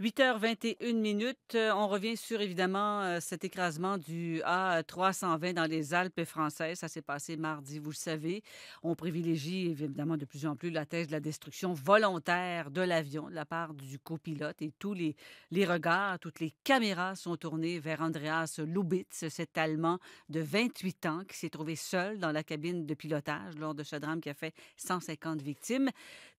8h21. On revient sur, évidemment, cet écrasement du A320 dans les Alpes françaises. Ça s'est passé mardi, vous le savez. On privilégie, évidemment, de plus en plus la thèse de la destruction volontaire de l'avion de la part du copilote et les regards, toutes les caméras sont tournées vers Andreas Lubitz, cet Allemand de 28 ans qui s'est trouvé seul dans la cabine de pilotage lors de ce drame qui a fait 150 victimes.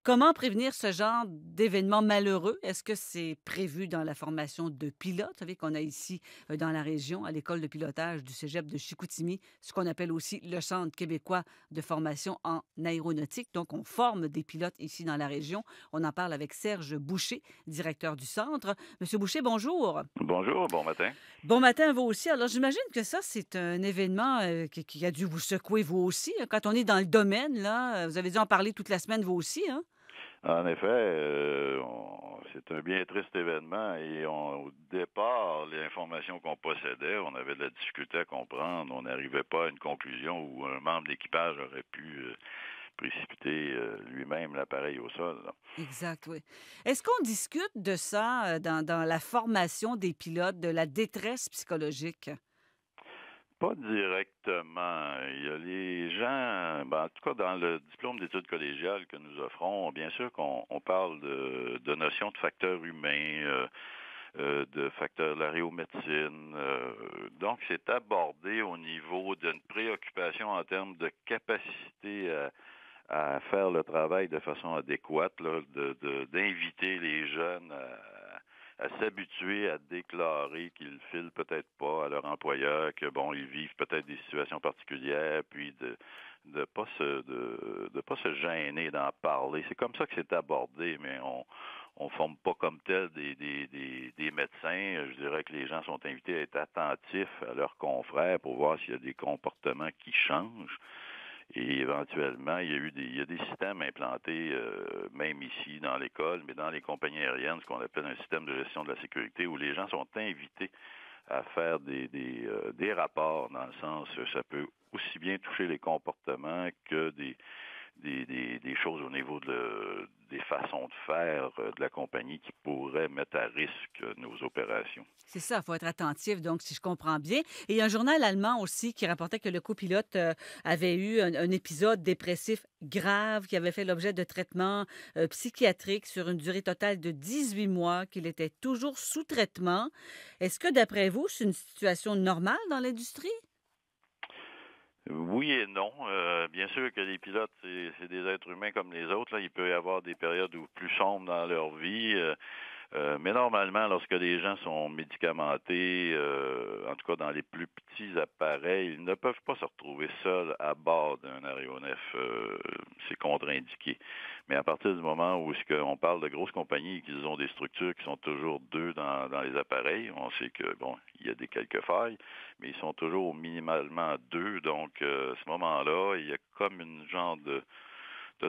Comment prévenir ce genre d'événement malheureux? Est-ce que c'est prévu dans la formation de pilotes? Vous savez qu'on a ici, dans la région, à l'école de pilotage du cégep de Chicoutimi, ce qu'on appelle aussi le Centre québécois de formation en aéronautique. Donc, on forme des pilotes ici dans la région. On en parle avec Serge Boucher, directeur du centre. Monsieur Boucher, bonjour. Bonjour, bon matin. Bon matin à vous aussi. Alors, j'imagine que ça, c'est un événement qui a dû vous secouer, vous aussi, hein. Quand on est dans le domaine, là, vous avez dû en parler toute la semaine, vous aussi, hein? En effet, c'est un bien triste événement et au départ, les informations qu'on possédait, on avait de la difficulté à comprendre. On n'arrivait pas à une conclusion où un membre d'équipage aurait pu précipiter lui-même l'appareil au sol, là. Exact, oui. Est-ce qu'on discute de ça dans la formation des pilotes, de la détresse psychologique? Pas directement. Il y a les gens, en tout cas dans le diplôme d'études collégiales que nous offrons, bien sûr qu'on parle de notions de facteurs humains, de facteurs de la réomédecine. Donc, c'est abordé au niveau d'une préoccupation en termes de capacité à faire le travail de façon adéquate, là, d'inviter les jeunes à s'habituer à déclarer qu'ils filent peut-être pas à leur employeur, que bon, ils vivent peut-être des situations particulières, puis de pas se gêner d'en parler. C'est comme ça que c'est abordé, mais on forme pas comme tel des médecins. Je dirais que les gens sont invités à être attentifs à leurs confrères pour voir s'il y a des comportements qui changent. Et éventuellement, il y a des systèmes implantés, même ici dans l'école, mais dans les compagnies aériennes, ce qu'on appelle un système de gestion de la sécurité, où les gens sont invités à faire des rapports, dans le sens, ça peut aussi bien toucher les comportements que des choses au niveau des façons de faire de la compagnie qui pourraient mettre à risque nos opérations. C'est ça, il faut être attentif, donc, si je comprends bien. Et il y a un journal allemand aussi qui rapportait que le copilote avait eu un épisode dépressif grave, qui avait fait l'objet de traitements psychiatriques sur une durée totale de 18 mois, qu'il était toujours sous traitement. Est-ce que, d'après vous, c'est une situation normale dans l'industrie? Oui et non. Bien sûr que les pilotes, c'est des êtres humains comme les autres, là. Il peut y avoir des périodes où plus sombres dans leur vie. Mais normalement, lorsque les gens sont médicamentés, en tout cas dans les plus petits appareils, ils ne peuvent pas se retrouver seuls à bord d'un aéronef. C'est contre-indiqué. Mais à partir du moment où on parle de grosses compagnies qu'ils ont des structures qui sont toujours deux dans les appareils, on sait que bon, il y a des quelques failles, mais ils sont toujours minimalement deux. Donc à ce moment-là, il y a comme une genre de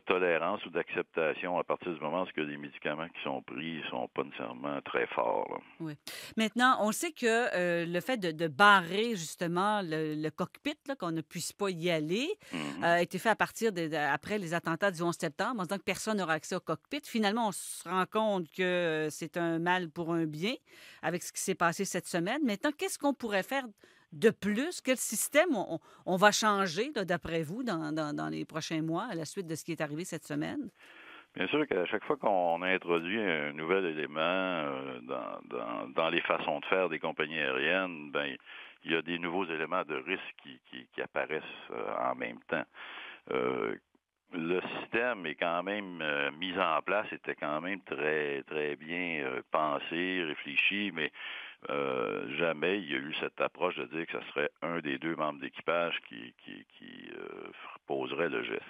tolérance ou d'acceptation à partir du moment où les médicaments qui sont pris sont pas nécessairement très forts, là. Oui. Maintenant, on sait que le fait de barrer justement le cockpit, là, qu'on ne puisse pas y aller, Mhm. a été fait à partir après les attentats du 11 septembre, en se disant que personne n'aura accès au cockpit. Finalement, on se rend compte que c'est un mal pour un bien avec ce qui s'est passé cette semaine. Maintenant, qu'est-ce qu'on pourrait faire de plus? Quel système on va changer, là, d'après vous, dans les prochains mois, à la suite de ce qui est arrivé cette semaine? Bien sûr qu'à chaque fois qu'on introduit un nouvel élément dans les façons de faire des compagnies aériennes, ben il y a des nouveaux éléments de risque qui apparaissent en même temps. Euh, le système est quand même mis en place, était quand même très très bien pensé, réfléchi, mais jamais il y a eu cette approche de dire que ce serait un des deux membres d'équipage qui poserait le geste.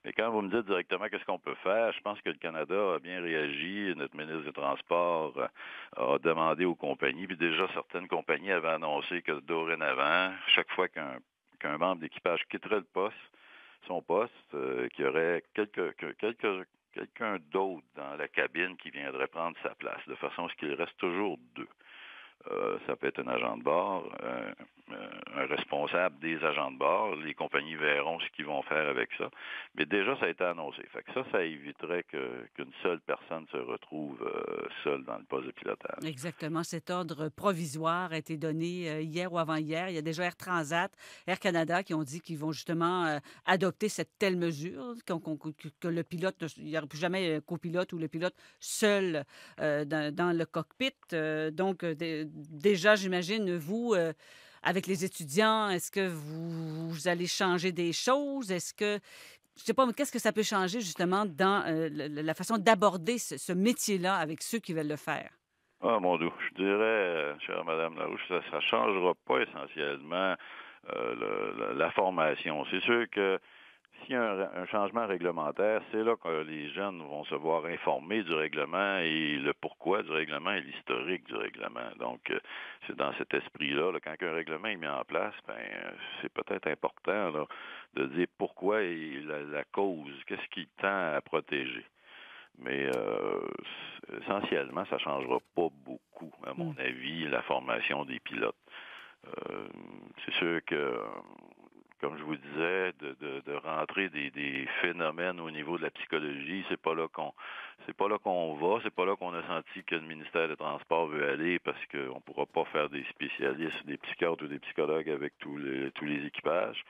Mais quand vous me dites directement qu'est-ce qu'on peut faire, je pense que le Canada a bien réagi. Notre ministre des Transports a demandé aux compagnies, puis déjà certaines compagnies avaient annoncé que dorénavant, chaque fois qu'un membre d'équipage quitterait son poste, qu'il y aurait quelqu'un d'autre dans la cabine qui viendrait prendre sa place, de façon à ce qu'il reste toujours deux. Ça peut être un agent de bord, un responsable des agents de bord. Les compagnies verront ce qu'ils vont faire avec ça. Mais déjà, ça a été annoncé. Fait que ça éviterait qu'une seule personne se retrouve seule dans le poste de pilotage. Exactement. Cet ordre provisoire a été donné hier ou avant-hier. Il y a déjà Air Transat, Air Canada qui ont dit qu'ils vont justement adopter cette telle mesure, que le pilote, il n'y aura plus jamais un copilote ou le pilote seul dans le cockpit. Déjà, j'imagine, vous, avec les étudiants, est-ce que vous allez changer des choses? Est-ce que, je sais pas, mais qu'est-ce que ça peut changer justement dans la façon d'aborder ce métier-là avec ceux qui veulent le faire? Ah, mon Dieu, je dirais, chère Madame Larouche, ça ne changera pas essentiellement la formation. C'est sûr que s'il y a un changement réglementaire, c'est là que les jeunes vont se voir informés du règlement et le pourquoi du règlement et l'historique du règlement. Donc, c'est dans cet esprit-là, là, quand un règlement est mis en place, c'est peut-être important là, de dire pourquoi et la cause, qu'est-ce qui tend à protéger. Mais essentiellement, ça ne changera pas beaucoup, à mon avis, la formation des pilotes. C'est sûr que, comme je vous disais, de rentrer des phénomènes au niveau de la psychologie, c'est pas là qu'on va, c'est pas là qu'on a senti que le ministère des Transports veut aller, parce qu'on ne pourra pas faire des spécialistes, des psychiatres ou des psychologues avec tous les équipages.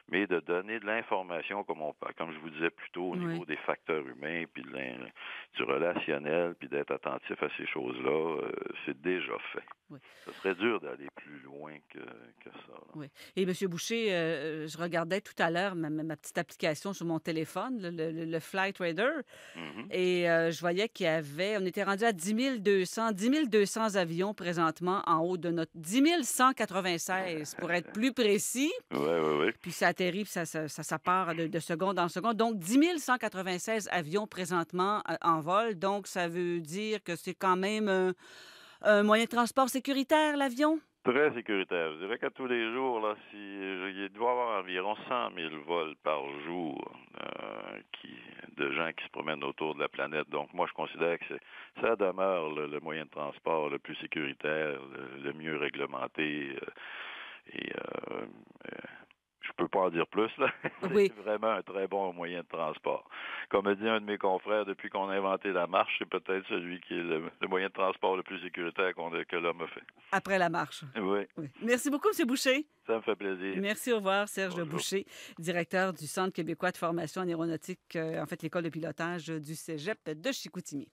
Mais de donner de l'information, comme je vous disais plus tôt, au niveau des facteurs humains, puis du relationnel, puis d'être attentif à ces choses-là, c'est déjà fait. Oui. Ce serait dur d'aller plus loin que ça. Oui. Et M. Boucher, je regardais tout à l'heure ma petite application sur mon téléphone, le Flight Radar, et je voyais on était rendu à 10 200 avions présentement en haut de notre 10 196, pour être plus précis. Oui. Puis ça atterrit, puis ça part de seconde en seconde. Donc, 10 196 avions présentement en vol. Donc, ça veut dire que c'est quand même un moyen de transport sécuritaire, l'avion? Très sécuritaire. Je dirais qu'à tous les jours, là, il doit y avoir environ 100 000 vols par jour de gens qui se promènent autour de la planète. Donc, moi, je considère que ça demeure le moyen de transport le plus sécuritaire, le mieux réglementé. Je peux pas en dire plus, là. Oui. C'est vraiment un très bon moyen de transport. Comme a dit un de mes confrères, depuis qu'on a inventé la marche, c'est peut-être celui qui est le moyen de transport le plus sécuritaire que l'homme a fait. Après la marche. Oui. Merci beaucoup, M. Boucher. Ça me fait plaisir. Merci, au revoir. Serge Bonjour. Boucher, directeur du Centre québécois de formation en aéronautique, en fait, l'école de pilotage du Cégep de Chicoutimi.